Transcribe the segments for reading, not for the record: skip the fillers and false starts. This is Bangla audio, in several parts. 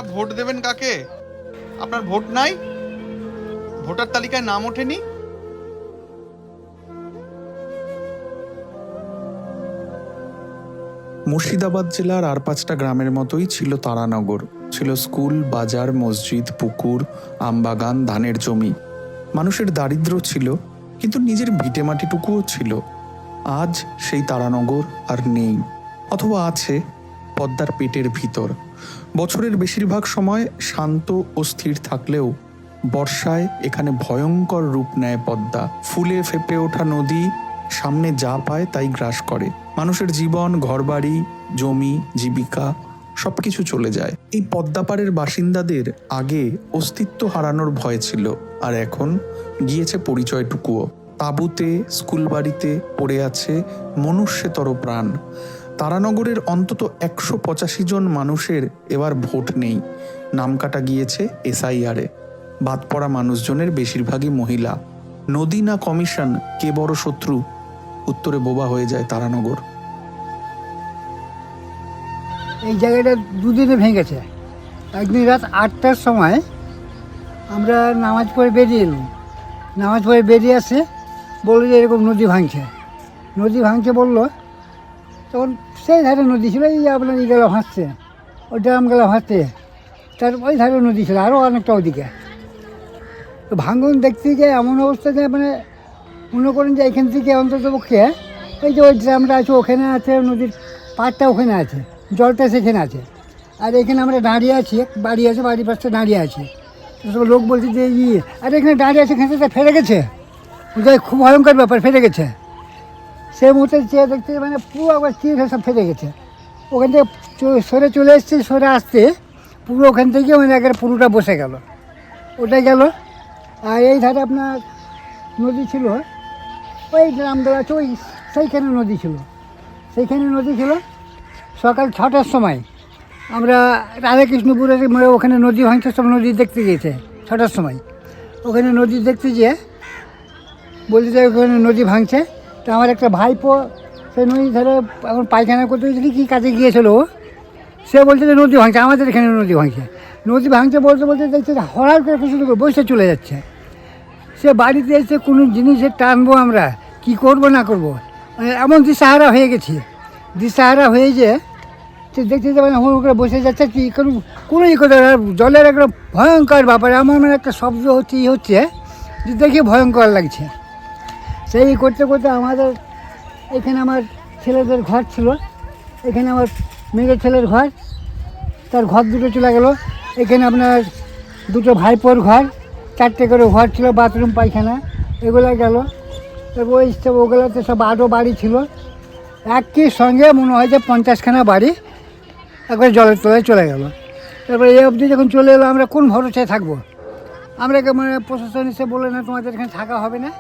আপনারা ভোট দেবেন কাকে? আপনার ভোট নাই? ভোটার তালিকায় নাম ওঠেনি? মুর্শিদাবাদ জেলার আর 5টা গ্রামের মতোই ছিল তারানগর। ছিল স্কুল, বাজার, মসজিদ, পুকুর, আমবাগান, ধানের জমি। মানুষের দারিদ্র্য ছিল, কিন্তু নিজের ভিটেমাটিটুকুও ছিল। আজ সেই তারানগর আর নেই, অথবা আছে পদ্মার পেটের ভিতর। বছরের বেশিরভাগ সময় শান্ত ও স্থির থাকলেও বর্ষায় এখানে ভয়ঙ্কর রূপ নেয় পদ্মা। ফুলে ফেঁপে ওঠা নদী সামনে যা পায় তাই গ্রাস করে। মানুষের জীবন, ঘরবাড়ি, জমি, জীবিকা সবকিছু চলে যায়। এই পদ্মাপাড়ের বাসিন্দাদের আগে অস্তিত্ব হারানোর ভয় ছিল, আর এখন গিয়েছে পরিচয়টুকুও। তাঁবুতে, স্কুল বাড়িতে পড়ে আছে মনুষ্যতর প্রাণ। তারানগরের অন্তত 185 জন মানুষের এবার ভোট নেই। নাম কাটা গিয়েছে এসআইআরে। বাদ পড়া মানুষজনের বেশিরভাগই মহিলা। নদী না কমিশন, কে বড় শত্রু? উত্তরে বোবা হয়ে যায় তারানগর। এই জায়গাটা দুদিনে ভেঙেছে। একদিন রাত 8টার সময় আমরা নামাজ পড়ে বেরিয়ে এলাম। নামাজ পড়ে বেরিয়ে আসে বললো যে এরকম নদী ভাঙছে বললো। তখন সেই ধারে নদী ছিল, এই আপনার গেলা ভাসছে, ওই ড্রাম গেলা ভাসছে, তার ওই ধারে নদী ছিল আরও অনেকটা ওদিকে। তো ভাঙন দেখতে গিয়ে এমন অবস্থা যে মানে মনে করেন যে এখান থেকে অন্তত পক্ষে এই যে ওই ড্রামটা আছে ওখানে আছে, নদীর পাড়টা ওখানে আছে, জলটা সেখানে আছে, আর এখানে আমরা দাঁড়িয়ে আছি, বাড়ি আছে, বাড়ির পাশে দাঁড়িয়ে আছি। সব লোক বলছে যে আর এখানে দাঁড়িয়ে আছে, এখানে ফেটে গেছে, বুঝলে খুব ভয়ঙ্কর ব্যাপার, ফেটে গেছে। সেই মুহূর্তে চেয়ে দেখতে মানে পুরো একবার চির সব ফেটে গেছে। ওখান থেকে সরে চলে এসছে, সরে আসতে পুরো ওখান থেকে মানে একবার পুরোটা বসে গেল, ওটা গেল। আর এই ধারে আপনার নদী ছিল, ওই গ্রাম দেওয়া আছে, ওই সেইখানে নদী ছিল। সকাল 6টার সময় আমরা রাধাকৃষ্ণপুরের মানে ওখানে নদী ভাঙছে, সব নদী দেখতে গিয়েছে 6টার সময়। ওখানে নদী দেখতে গিয়ে বলতে যে ওখানে নদী ভাঙছে। তো আমার একটা ভাইপো সেই নদী ধারে এখন পায়খানা করতে গেছিলি কী কাজে গিয়েছিল, সে বলছে যে নদী ভাঙছে, আমাদের এখানে নদী ভাঙছে বলতে দেখছে হঠাৎ করে কিছু বসে চলে যাচ্ছে। সে বাড়িতে এসে কোনো জিনিসের টানবো আমরা, কি করব না করব, মানে এমন দিশাহারা হয়ে গেছি। দিশাহারা হয়ে যে দেখতে যে মানে হুড় করে বসে যাচ্ছে, কি কোনো করতে জলের একটা ভয়ঙ্কর ব্যাপার, এমন মানে একটা শব্দ হচ্ছে যে দেখে ভয়ঙ্কর লাগছে। সেই করতে করতে আমাদের এখানে আমার ছেলেদের ঘর ছিল, এখানে আমার মেয়ের ছেলের ঘর, তার ঘর দুটো চলে গেল। এখানে আপনার দুটো ভাইপোর ঘর, 4টে করে ঘর ছিল, বাথরুম, পায়খানা, এগুলো গেল। তারপর ওই সব ওগুলোতে সব আরও বাড়ি ছিল, একই সঙ্গে মনে হয় যে 50খানা বাড়ি একবার জলের তলায় চলে গেল। তারপরে এই অবধি যখন চলে এলো, আমরা কোন ভরসায় থাকবো? আমরা মানে প্রশাসন এসে বলে না তোমাদের এখানে থাকা হবে না,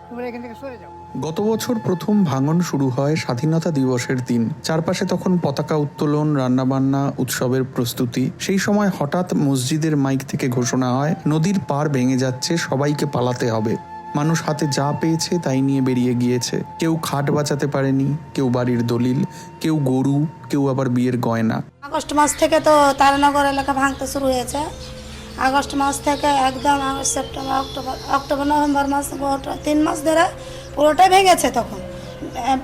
তোমরা এখান থেকে সরে যাও। গত বছর প্রথম ভাঙন শুরু হয় স্বাধীনতা দিবসের দিন। চারপাশে তখন পতাকা উত্তোলন, রান্নাবান্না, উৎসবের প্রস্তুতি। সেই সময় হঠাৎ মসজিদের মাইক থেকে ঘোষণা হয়, নদীর পার ভেঙে যাচ্ছে, সবাইকে পালাতে হবে। মানুষ হাতে যা পেয়েছে তাই নিয়ে বেরিয়ে গিয়েছে। কেউ খাট বাঁচাতে পারেনি, কেউ বাড়ির দলিল, কেউ গরু, কেউ আবার বিয়ের গয়না। আগস্ট মাস থেকে তো তারানগর এলাকা ভাঙতে শুরু হয়েছে। আগস্ট মাস থেকে একদম সেপ্টেম্বর, অক্টোবর, নভেম্বর মাস, 3 মাস ধরে পুরোটাই ভেঙেছে। তখন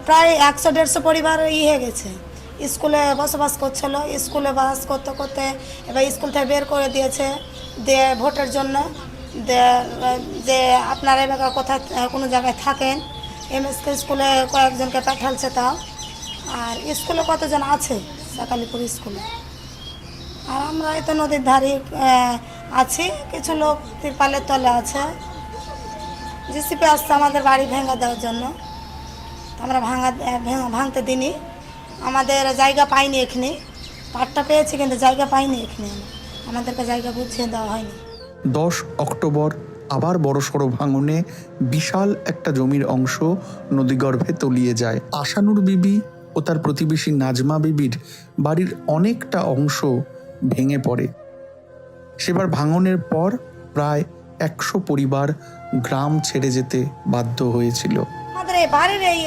প্রায় 100-150 পরিবার হয়ে গেছে। স্কুলে বসবাস করছিল, স্কুলে বাস করতে করতে এবার স্কুল থেকে বের করে দিয়েছে, দিয়ে ভোটের জন্য যে আপনারা এলাকা কোথায় কোনো জায়গায় থাকেন, এমএসকে স্কুলে কয়েকজনকে পাঠালছে। তাও আর স্কুলে কতজন আছে সাকালিপুর স্কুলে। আর আমরা এই তো নদীর ধারে আছি, কিছু লোক তিরপালের তলে আছে। জিসিপি আসছে আমাদের বাড়ি ভেঙে দেওয়ার জন্য, আমরা ভাঙতে দিনই, আমাদের জায়গা পাইনি এখানে। পাটটা পেয়েছি কিন্তু জায়গা পাইনি এখানে, আমাদেরকে জায়গা বুঝিয়ে দেওয়া হয়নি। 10 অক্টোবর আবার বড়সড় ভাঙনে বিশাল একটা জমির অংশ নদীগর্ভে তলিয়ে যায়। আশানুর বিবি ও তার প্রতিবেশী নাজমা বিবির বাড়ির অনেকটা অংশ ভেঙে পড়ে। সেবার ভাঙনের পর প্রায় 100 পরিবার গ্রাম ছেড়ে যেতে বাধ্য হয়েছিল। আমাদের এই বাড়ির এই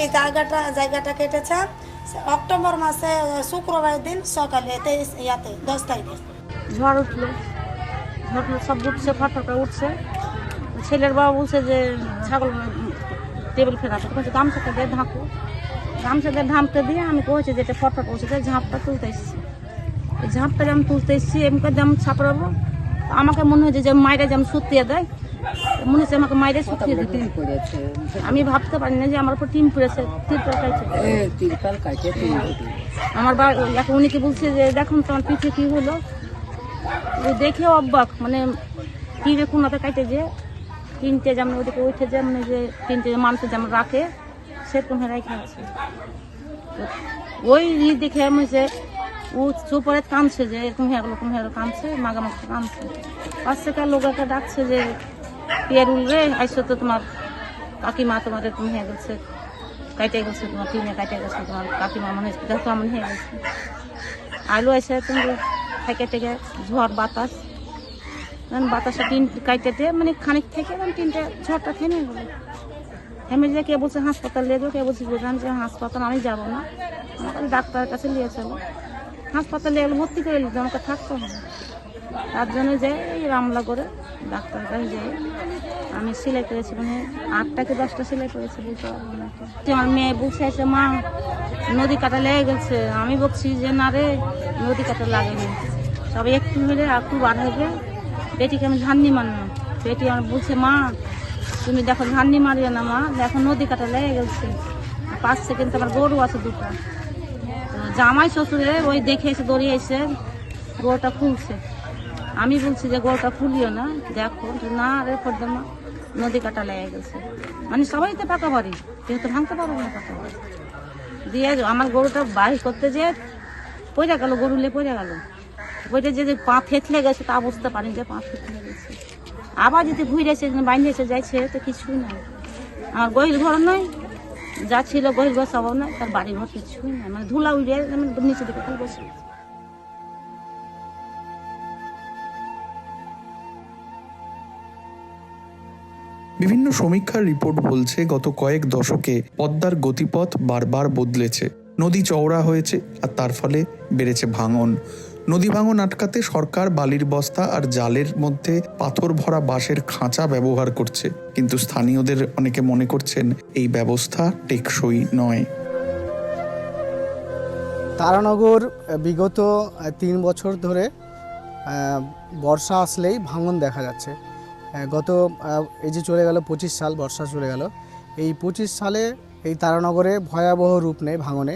জায়গাটা কেটেছে অক্টোবর মাসে শুক্রবার দিন সকালে 10 তারিখে। ঝড় উঠলো, সব উঠছে, ফটফট করে উঠছে। ছেলের বাবা বলছে যে ছাগল টেবিল ফেরাতে, বলছে গামছাটা দিয়ে ঢাকো। গামছা দিয়ে ঢামতে দিয়ে আমি কইছি যে এটা ফটফট উঠছে, ঝাঁপটা তুলতে এসেছি। এই ঝাঁপটা যে আমি তুলতে এসেছি এমনি যেমন ছাপড়াবো, আমাকে মনে হয়েছে যে মাইরে যেমন সুতিয়ে দেয়, মনে হচ্ছে আমাকে মাইরে সুতিয়ে দিতে। আমি ভাবতে পারি না যে আমার উপর টিম পড়েছে, তিরপাল কাটছে। আমার উনিকে বলছে যে দেখুন তোমার পিঠে কি হলো, ওই দেখে অবাক, মানে তীরে কোনাতে কাটে যে তিনটে যেমন ওদিকে উঠে যে মানে যে তিনটে মানুষের যেমন রাখে সেরকম রেখে আছে। ওই দেখে যে ও চুপরে কাঁদছে যে এরকম হয়ে গেলো কাঁদছে, মাগামাখি কাঁদছে। পাঁচ থেকে লোককে ডাকছে যে পেরুল রে আইসো তো তোমার কাকিমা তোমার এরকম হয়ে গেছে, কাইটে গেছে, তোমার টিনে কাইটে গেছে, তোমার কাকিমা মনে হচ্ছে দেখো এমন হয়ে গেছে। আলু এসে তুমি থেকে থেকে ঝড় বাতাস, বাতাসে টিন কাইটেতে মানে খানিক থেকে টিনটা ঝড়টা থেমে গেল। থেমে যে কে বলছে হাসপাতাল নিয়ে যাবো, কে বলছে যে হাসপাতাল আমি যাবো না, আমাকে ডাক্তারের কাছে নিয়ে চলো। হাসপাতালে এগুলো ভর্তি করে নিতে আমাকে থাকতে হবে। তার জন্য যাই এই রামলা করে ডাক্তারের কাছে যাই। আমি সেলাই করেছি মানে 8টা কি 10টা সেলাই করেছি বলতে পারবো না। আমার মেয়ে বলছে এসে মা নদী কাটা লেগে গেছে। আমি বলছি যে না রে নদী কাটা লাগেনি, তবে একটু হলে একটু বার হবে। বেটিকে আমি ঝান্নি মারলাম, বেটি আমার বলছে মা তুমি দেখো ঝান্নি মারিও না মা, দেখো নদী কাটা লেগে গেছে। 5 সেকেন্ড আমার গরু আছে 2টা। জামাই শ্বশুরে ওই দেখে এসে দৌড়িয়ে এসে গরুটা ফুলছে। আমি বলছি যে গরুটা ফুলিও না, দেখো না রে ফর্দমা নদী কাটা লেগে গেছে। মানে সবাই তো পাকা বাড়ি, কেউ তো ভাঙতে পারবো না পাকা বাড়ি দিয়ে। আমার গরুটা বাড়ি করতে যে পড়ে গেল, গরুলে পড়ে গেল। ওইটা যে পা থেতলে গেছে তা বুঝতে পারিনি যে পা থেতলে গেছে। আবার যদি ঘুরে এসে বাইরে এসে যাইছে তো কিছুই নাই। আমার গহিল ঘর নয়, যা ছিল গহিল ঘর সব নয়, তার বাড়ি ঘর কিছুই নাই, মানে ধুলা উড়িয়ে নিচে দিকে তাই বসে। বিভিন্ন সমীক্ষার রিপোর্ট বলছে গত কয়েক দশকে পদ্মার গতিপথ বারবার বদলেছে। নদী চওড়া হয়েছে আর তার ফলে বেড়েছে ভাঙন। নদী ভাঙন আটকাতে সরকার বালির বস্তা আর জালের মধ্যে পাথর ভরা বাঁশের খাঁচা ব্যবহার করছে, কিন্তু স্থানীয়দের অনেকে মনে করছেন এই ব্যবস্থা টেকসই নয়। তারানগর বিগত 3 বছর ধরে বর্ষা আসলেই ভাঙন দেখা যাচ্ছে। গত এই যে চলে গেল 25 সাল, বর্ষা চলে গেল, এই 25 সালে এই তারানগরে ভয়াবহ রূপ নেয় ভাঙনে,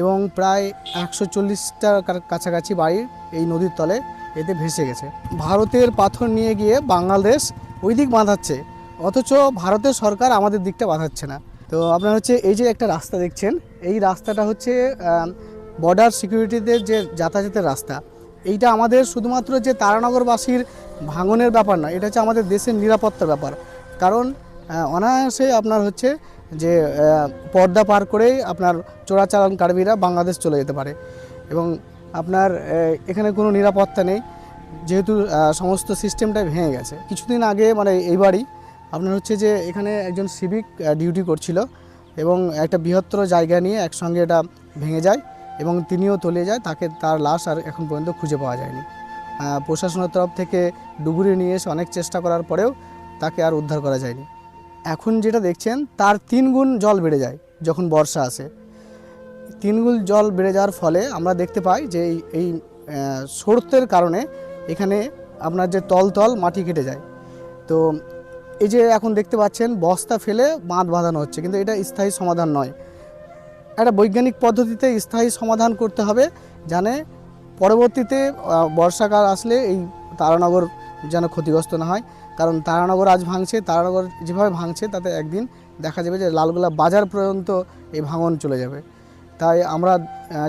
এবং প্রায় 140টার কাছাকাছি বাড়ি এই নদীর তলে এতে ভেসে গেছে। ভারতের পাথর নিয়ে গিয়ে বাংলাদেশ ওই দিক বাঁধাচ্ছে, অথচ ভারতের সরকার আমাদের দিকটা বাঁধাচ্ছে না। তো আপনার হচ্ছে এই যে একটা রাস্তা দেখছেন, এই রাস্তাটা হচ্ছে বর্ডার সিকিউরিটিদের যে যাতায়াতের রাস্তা। এইটা আমাদের শুধুমাত্র যে তারানগরবাসীর ভাঙনের ব্যাপার না, এটা হচ্ছে আমাদের দেশের নিরাপত্তার ব্যাপার। কারণ অনায়াসে আপনার হচ্ছে যে পর্দা পার করেই আপনার চোরাচালানকারীরা বাংলাদেশ চলে যেতে পারে, এবং আপনার এখানে কোনো নিরাপত্তা নেই, যেহেতু সমস্ত সিস্টেমটাই ভেঙে গেছে। কিছুদিন আগে মানে এইবারই আপনার হচ্ছে যে এখানে একজন সিভিক ডিউটি করছিল, এবং একটা বৃহত্তর জায়গা নিয়ে একসঙ্গে এটা ভেঙে যায় এবং তিনিও তলিয়ে যায়। তার লাশ আর এখন পর্যন্ত খুঁজে পাওয়া যায়নি। প্রশাসনের তরফ থেকে ডুবুরি নিয়ে এসে অনেক চেষ্টা করার পরেও তাকে আর উদ্ধার করা যায়নি। এখন যেটা দেখছেন তার 3 গুণ জল বেড়ে যায় যখন বর্ষা আসে। 3 গুণ জল বেড়ে যাওয়ার ফলে আমরা দেখতে পাই যে এই স্রোতের কারণে এখানে আপনার যে তল মাটি কেটে যায়। তো এই যে এখন দেখতে পাচ্ছেন বস্তা ফেলে বাঁধ বাঁধানো হচ্ছে, কিন্তু এটা স্থায়ী সমাধান নয়। একটা বৈজ্ঞানিক পদ্ধতিতে স্থায়ী সমাধান করতে হবে, জানে পরবর্তীতে বর্ষাকাল আসলে এই তারানগর যেন ক্ষতিগ্রস্ত না হয়। কারণ তারানগর আজ ভাঙছে, তারানগর যেভাবে ভাঙছে তাতে একদিন দেখা যাবে যে লালগোলা বাজার পর্যন্ত এই ভাঙন চলে যাবে। তাই আমরা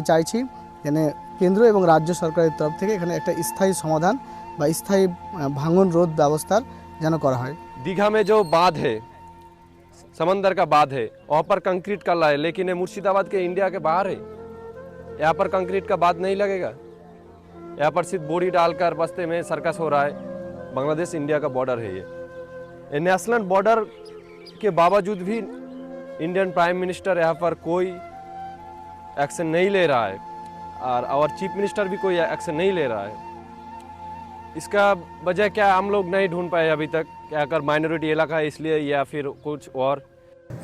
চাইছি যেন কেন্দ্র এবং রাজ্য সরকারের তরফ থেকে এখানে একটা স্থায়ী সমাধান বা স্থায়ী ভাঙন রোধ ব্যবস্থার যেন করা হয়। दीघा में जो बांध है, समंदर का बांध है, वहाँ पर कंक्रीट का है, लेकिन ये मुर्शिदाबाद के इंडिया के बाहर है। यहाँ पर कंक्रीट का बांध नहीं लगेगा। यहाँ पर सिर्फ बोरी डालकर बस्ते में सर्कस हो रहा है। बांग्लादेश इंडिया का बॉर्डर है ये नेशनल बॉर्डर के बावजूद भी इंडियन प्राइम मिनिस्टर यहाँ पर कोई एक्शन नहीं ले रहा है, और चीफ मिनिस्टर भी कोई एक्शन नहीं ले रहा है। इसका वजह क्या हम लोग नहीं ढूंढ पाए अभी तक, क्या अगर माइनॉरिटी इलाका है इसलिए या फिर कुछ और।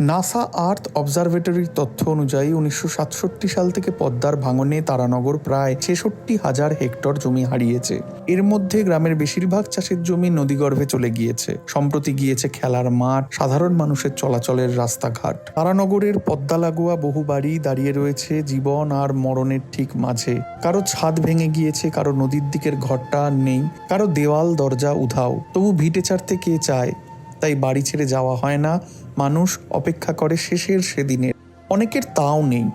নাসা আর্থ অবজারভেটরির তথ্য অনুযায়ী 1967 সাল থেকে পদ্মার ভাঙনে তারানগর প্রায় 66,000 হেক্টর জমি হারিয়েছে। এর মধ্যে গ্রামের বেশিরভাগ চাষের জমি নদীগর্ভে চলে গিয়েছে। সম্প্রতি গিয়েছে খেলার মাঠ, সাধারণ মানুষের চলাচলের রাস্তাঘাট। তারানগরের পদ্মা লাগোয়া বহু বাড়ি দাঁড়িয়ে রয়েছে জীবন আর মরণের ঠিক মাঝে। কারো ছাদ ভেঙে গিয়েছে, কারো নদীর দিকের ঘরটা আর নেই, কারো দেওয়াল দরজা উধাও। তবু ভিটে ছাড়তে কে চায়? তাই বাড়ি ছেড়ে যাওয়া হয় না, মানুষ অপেক্ষা করে শেষের সেদিনের। অনেকের তাও নেই,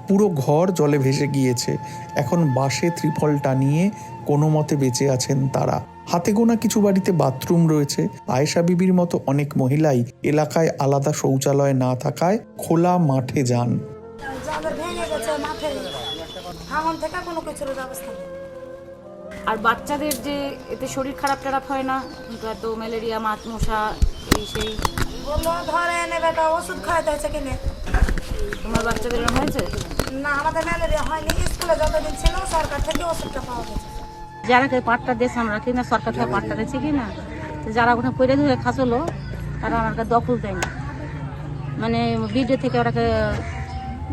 পুরো ঘর জলে ভেসে গিয়েছে। এখন বাঁশে ত্রিপল টানিয়ে কোনো মতে বেঁচে আছেন তারা। হাতে গোনা কিছু বাড়িতে বাথরুম রয়েছে। আয়েশা বিবির মতো অনেক মহিলাই এলাকায় আলাদা শৌচালয় না থাকায় খোলা মাঠে যান। যাদের ভেঙে গেছে মাঠে ভাঙন থেকে কোনো কিছুর ব্যবস্থা নেই। আর বাচ্চাদের যে এতে শরীর খারাপ টারাপ হয় না, এত ম্যালেরিয়া, মাছ মশা, এই সেই। বললো ধরে এনে বেটা ওষুধ খাওয়াতে হয়েছে কিনে। তোমার বাচ্চাদের এরকম হয়েছে? না, আমাদের ম্যালেরিয়া হয়নি। স্কুলে যতদিন ছিল সরকার থেকে ওষুধটা পাওয়া গেছে। যারা পাটটা দিয়েছে আমরা কিনা, সরকার থেকে পাটটা দিয়েছে কিনা, তো যারা ওখানে পড়ে ধরে খাসলো তারা আমাকে দখল দেয়নি। মানে ভিডিও থেকে ওরাকে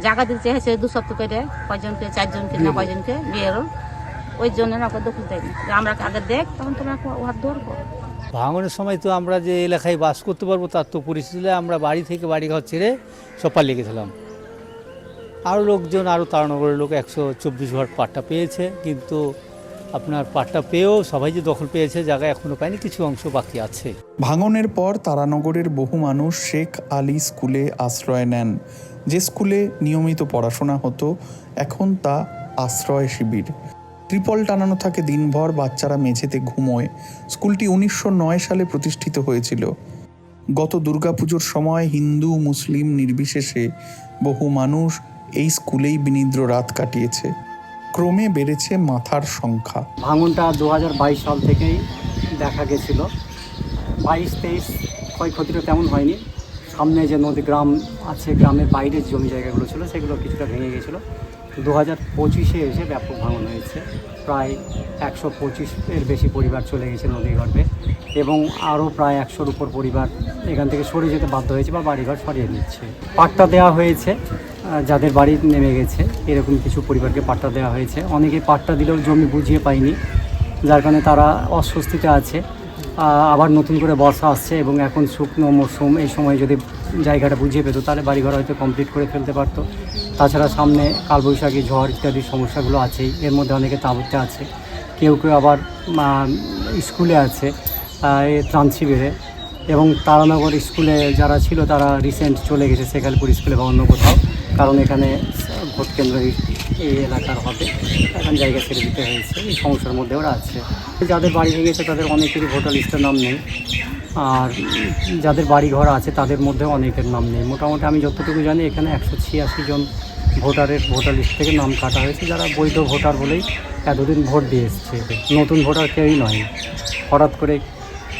জায়গা দিতে চেয়েছে 2 সপ্তাহ করে, কয়জনকে, 4জনকে না কয়জনকে বিয়েরও, ওই জন্য ওকে দখল দেয়নি। আমরা আগে দেখ, তখন তোমরা ওহার ধরবো। ভাঙনের সময় তো আমরা যে এলাকায় বাস করতে পারবো তার তো পরিস্থিতি, আমরা বাড়ি থেকে বাড়িঘর ছেড়ে সব পালিয়ে গেছিলাম। আরও লোকজন, আরও তারানগরের লোক 124 ঘর পাট্টা পেয়েছে, কিন্তু আপনার পাট্টা পেয়েও সবাই যে দখল পেয়েছে জায়গা এখনও পায়নি, কিছু অংশ বাকি আছে। ভাঙনের পর তারানগরের বহু মানুষ শেখ আলী স্কুলে আশ্রয় নেন। যে স্কুলে নিয়মিত পড়াশোনা হতো এখন তা আশ্রয় শিবির। ত্রিপল টানানো থাকে দিনভর, বাচ্চারা মেঝেতে ঘুমোয়। স্কুলটি 1909 সালে প্রতিষ্ঠিত হয়েছিল। গত দুর্গাপুজোর সময় হিন্দু মুসলিম নির্বিশেষে বহু মানুষ এই স্কুলেই বিনিদ্র রাত কাটিয়েছে। ক্রমে বেড়েছে মাথার সংখ্যা। ভাঙনটা 2022 সাল থেকেই দেখা গেছিল। 22-23 ক্ষয়ক্ষতিটা তেমন হয়নি। সামনে যে নদী গ্রাম আছে, গ্রামের বাইরের জমি জায়গাগুলো ছিল সেগুলো কিছুটা ভেঙে গেছিলো। 2025-এ এসে ব্যাপক ভাঙন হয়েছে। প্রায় 125-এর বেশি পরিবার চলে গেছে নদীগর্ভে, এবং আরও প্রায় 100-র উপর পরিবার এখান থেকে সরে যেতে বাধ্য হয়েছে বা বাড়িঘর সরিয়ে নিচ্ছে। পাট্টা দেওয়া হয়েছে যাদের বাড়ি নেমে গেছে, এরকম কিছু পরিবারকে পাট্টা দেওয়া হয়েছে। অনেকে পাট্টা দিলেও জমি বুঝিয়ে পায়নি, যার কারণে তারা অস্বস্তিতে আছে। আবার নতুন করে বর্ষা আসছে এবং এখন শুকনো মরশুম, এই সময় যদি জায়গাটা বুঝিয়ে পেতো তাহলে বাড়িঘর হয়তো কমপ্লিট করে ফেলতে পারতো। তাছাড়া সামনে কালবৈশাখী, ঝড় ইত্যাদি সমস্যাগুলো আছেই। এর মধ্যে অনেকে তাঁবুতে আছে, কেউ কেউ আবার স্কুলে আছে ত্রাণ শিবিরে, এবং তারানগর স্কুলে যারা ছিল তারা রিসেন্ট চলে গেছে শেখালপুর স্কুলে বা অন্য কোথাও, কারণ এখানে ভোট কেন্দ্র এই এলাকার হবে, এখন জায়গা ছেড়ে দিতে হয়েছে। এই সমস্যার মধ্যে ওরা আছে। যাদের বাড়ি ভেঙেছে তাদের অনেকেরই ভোটার লিস্টের নাম নেই, আর যাদের বাড়ি ঘর আছে তাদের মধ্যেও অনেকের নাম নেই। মোটামুটি আমি যতটুকু জানি এখানে 186 জন ভোটার লিস্ট থেকে নাম কাটা হয়েছে, যারা বৈধ ভোটার বলেই এতদিন ভোট দিয়ে এসছে। নতুন ভোটার কেউই নয়। হঠাৎ করে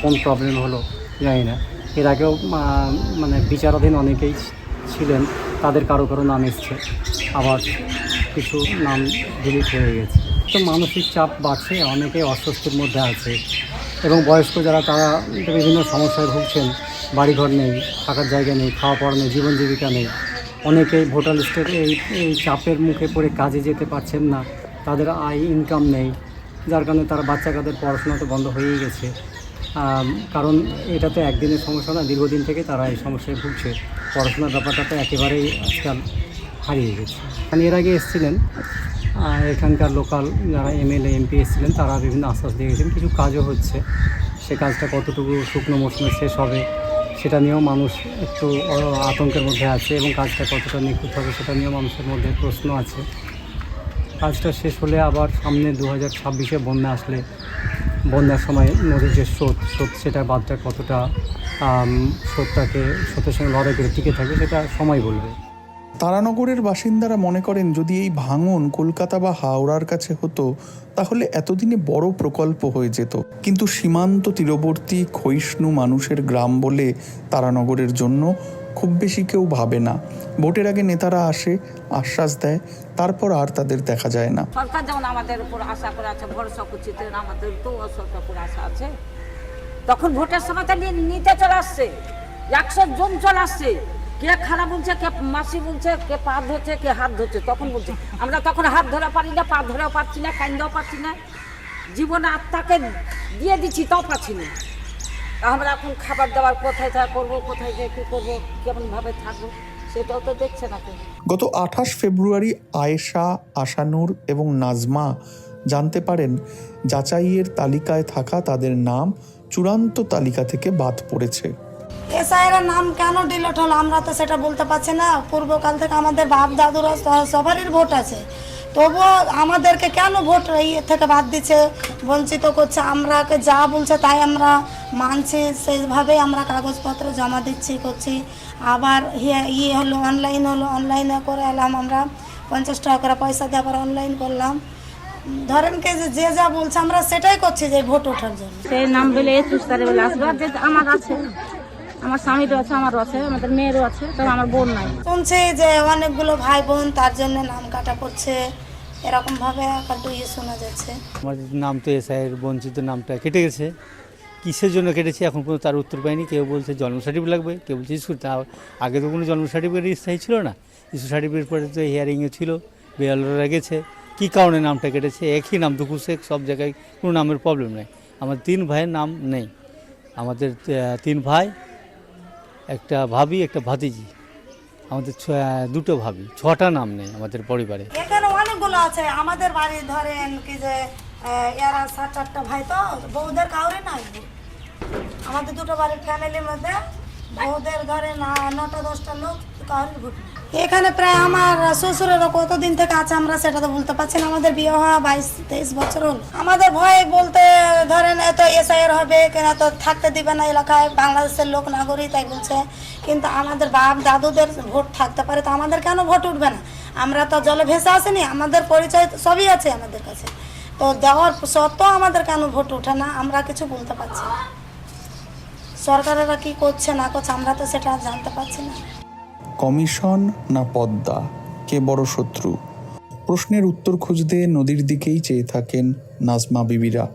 কোন প্রবলেম হলো জানি না। এর আগেও মানে বিচারাধীন অনেকেই ছিলেন, তাদের কারো নাম এসছে, আবার কিছু নাম ডিলিট হয়ে গেছে। তো মানসিক চাপ বাড়ছে, অনেকেই অস্বস্তির মধ্যে আছে, এবং বয়স্ক যারা তারা বিভিন্ন সমস্যায় ভুগছেন। বাড়িঘর নেই, থাকার জায়গা নেই, খাওয়া পড়া নেই, জীবন জীবিকা নেই। অনেকেই ভোটার লিস্টের এই চাপের মুখে পড়ে কাজে যেতে পারছেন না, তাদের আয় ইনকাম নেই, যার কারণে তারা বাচ্চাদের পড়াশোনা তো বন্ধ হয়েই গেছে। কারণ এটা তো একদিনের সমস্যা না, দীর্ঘদিন থেকে তারা এই সমস্যায় ভুগছে। পড়াশোনার ব্যাপারটা তো একেবারেই আজকাল হারিয়ে গেছে। এর আগে এসেছিলেন এখানকার লোকাল যারা এমএলএ এমপি এসেছিলেন, তারা বিভিন্ন আশ্বাস দিয়ে গেছেন, কিছু কাজও হচ্ছে। সে কাজটা কতটুকু শুকনো মৌসুমে শেষ হবে সেটা নিয়েও মানুষ একটু আতঙ্কের মধ্যে আছে, এবং কাজটা কতটা নিখুঁত হবে সেটা নিয়েও মানুষের মধ্যে প্রশ্ন আছে। কাজটা শেষ হলে আবার সামনে 2026-এ বন্যা আসলে, বন্যার সময় নদীর যে স্রোত সেটা বাঁধটা কতটা স্রোতের সঙ্গে লড়াই করে টিকে থাকে সেটা সময় বলবে। তারানগরের বাসিন্দারা মনে করেন যদি এই ভাঙন কলকাতা বা হাওড়ার কাছে হতো তাহলে এতদিনে বড় প্রকল্প হয়ে যেত, কিন্তু সীমান্ত তীরবর্তী ক্ষয়িষ্ণু মানুষের গ্রাম বলে তারানগরের জন্য খুব বেশি কেউ ভাবে না। ভোটের আগে নেতারা আসে, আশ্বাস দেয়, তারপর আর তাদের দেখা যায় না। সরকার যেমন আমাদের উপর আশা করে আছে, ভরসা করছে, তেমন আমাদের তো সরকার উপর আশা আছে। তখন ভোটের সময় তো নিতে চলে আসছে, 100 জন চলে আসছে, কে খারাপ বলছে, কে মাসি বলছে, কে পা ধরছে, কে হাত ধরছে, তখন বলছে। আমরা তখন হাত ধরা পারি না, পা ধরেও পারছি না, কান্দাও পারছি না, জীবনে আত্মাকে দিয়ে দিচ্ছি তাও পাচ্ছি না। আমরা এখন খাবার দাবার কোথায় করবো, কোথায় গিয়ে কী করবো, কেমনভাবে থাকবো, সেটাও তো দেখছে না কেউ। গত 28 ফেব্রুয়ারি আয়েশা, আশানুর এবং নাজমা জানতে পারেন যাচাইয়ের তালিকায় থাকা তাদের নাম চূড়ান্ত তালিকা থেকে বাদ পড়েছে। এসআইয়ের নাম কেন ডিলিট হলো আমরা তো সেটা বলতে পারছি না। পূর্বকাল থেকে আমাদের বাপ দাদুরা সবারই ভোট আছে, তবুও আমাদেরকে কেন ভোট থেকে বাদ দিচ্ছে, বঞ্চিত করছে। আমরাকে যা বলছে তাই আমরা মানছি, সেইভাবেই আমরা কাগজপত্র জমা দিচ্ছি, করছি। আবার হলো অনলাইনে করে এলাম আমরা, 50 টাকা করে পয়সা দিয়ে আবার অনলাইন করলাম। ধরেন কি যে যা বলছে আমরা সেটাই করছি যে ভোট ওঠার জন্য। সেই নাম বলে 21 তারিখ বলে আসবে, আর যেটা আমার আছে, আমার স্বামীরও আছে, আমারও আছে, আমাদের মেয়েরও আছে, তবে আমার বোন নাই। শুনছি যে অনেকগুলো ভাই বোন তার জন্য নাম কাটা করছে, এরকম ভাবে একটু শোনা যাচ্ছে। আমার নাম তো এসআইয়ের বঞ্চিত নামটা কেটে গেছে, কিসের জন্য কেটেছে এখন পর্যন্ত তার উত্তর পাইনি। কেউ বলছে জন্ম সার্টিফিকেট লাগবে, কেউ বলছে স্কুল। আগে তো কোনো জন্ম সার্টিফিকেট স্থায়ী ছিল না, স্কুল সার্টিফিকেট পরে তো হিয়ারিংয়ে ছিল, বেয়ালরা গেছে। কী কারণে নামটা কেটেছে, একই নাম দুকু শেখ, সব জায়গায় কোনো নামের প্রবলেম নেই। আমার 3 ভাইয়ের নাম নেই, আমাদের 3 ভাই, একটা ভাবি, একটা ভাতিজি, আমাদের 2টো ভাবি, 6টা নাম নেই আমাদের পরিবারে। এখানে অনেকগুলো আছে আমাদের বাড়ি, ধরেন কি যে এরা 7-8টা ভাই, তো বউদের কাউরে নাই। আমাদের 2টো বাড়ির ফ্যামিলির মধ্যে বউদের ধরেন 9টা-10টা লোক কাউরে ভোট নেই। এখানে প্রায় আমার শ্বশুরেরও কতদিন থেকে আছে আমরা সেটা তো বলতে পারছি না। আমাদের বিয়ে হওয়া 22-23 বছর হল। আমাদের ভয় বলতে ধরেন এত এসআইআর হবে কেন, তো থাকতে দিবে না এলাকায়, বাংলাদেশের লোক নাগরিক তাই বলছে। কিন্তু আমাদের বাপ দাদুদের ভোট থাকতে পারে, তো আমাদের কেন ভোট উঠবে না? আমরা তো জলে ভেসে আসেনি, আমাদের পরিচয় সবই আছে আমাদের কাছে, তো দেওয়ার সত্ত্বেও আমাদের কেন ভোট ওঠে না আমরা কিছু বলতে পারছি না। সরকারেরা কি করছে না করছে আমরা তো সেটা জানতে পারছি না। কমিশন না পদ্মা, কে বড় শত্রু? প্রশ্নের উত্তর খুঁজতে নদীর দিকেই চেয়ে থাকেন নাজমা বিবিরা।